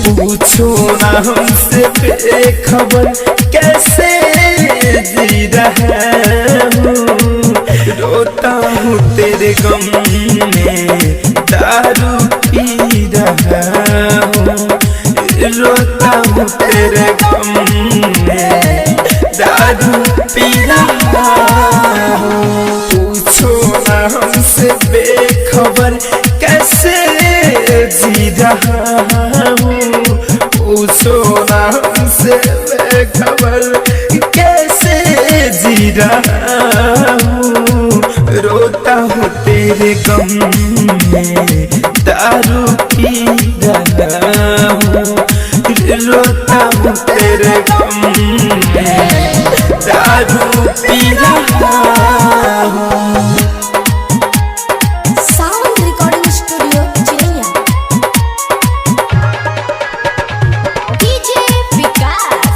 पूछो ना हमसे बेखबर कैसे जी रहा हूँ। रोता हूँ तेरे गम में दारू पी रहा हूँ। रोता हूँ तेरे गम में दारू पी रहा हूँ। पूछो ना हमसे बेखबर कैसे जी रहा हूँ। पूछो ना हमसे बेखबर कैसे जी रहा हूँ। रोता हूँ तेरे गम में दारू पी रहा हूँ। रोता हूँ तेरे गम में दारू पी रहा हूँ। साउंड रिकॉर्डिंग स्टूडियो चिरैया। डीजे विकास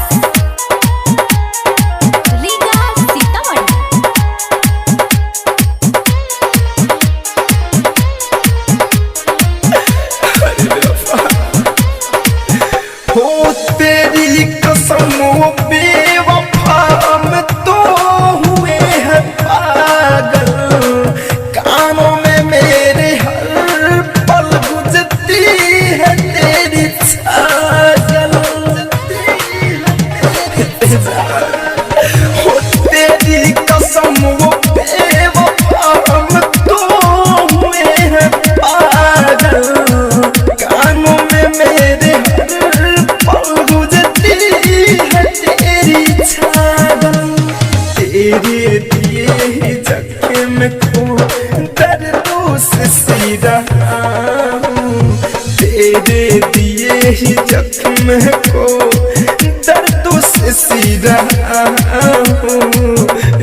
रीगा सीतामढ़ी। हो तेरी कसम बेवफा हम तो हुए हैं पागल। कानों में मेरे हर पल गुजरती है तेरी छागल। हो तेरी कसम बेवफा हम तो हुए हैं पागल। कानों में मेरे तेरे दिए ही जख्म को दर्दों से सी रहा हूँ। तेरे दिए ही जख्म को दर्दों से सी रहा हूँ।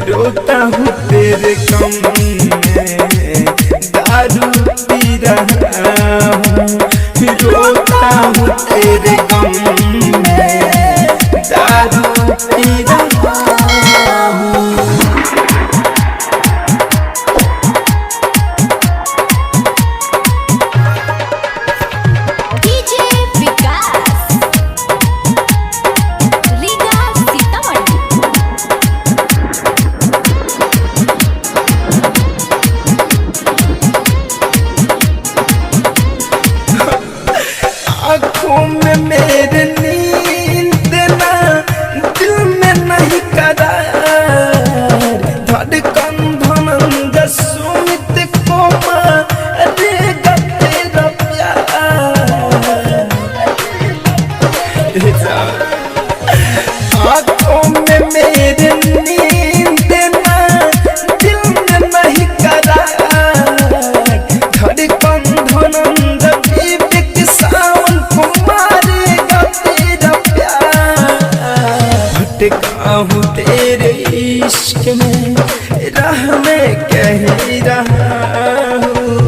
रोता हूँ तेरे गम में दारू पी रहा हूँ। रोता हूँ तेरे गम में दारू पी रहा हूँ। डीजे विकास रीगा सीतामढ़ी। आँखों में मेरे नींद ना, दिल में नहीं करार। धड़कन धनंद सुमित को मारेगा तेरा प्यार। आँखों में मेरे नींद ना, दिल में नहीं करार। धड़कन धनंद सावन को मारेगा तेरा प्यार। भटका हूँ तेरे इश्क में राह में कह रहा हूँ।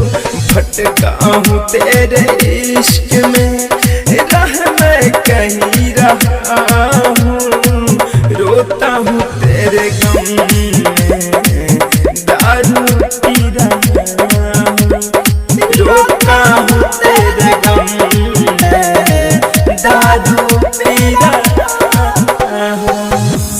भटका हूँ तेरे इश्क में राह में कह रहा हूँ। रोता हूँ तेरे गम में दारू पी रहा हूँ। रोता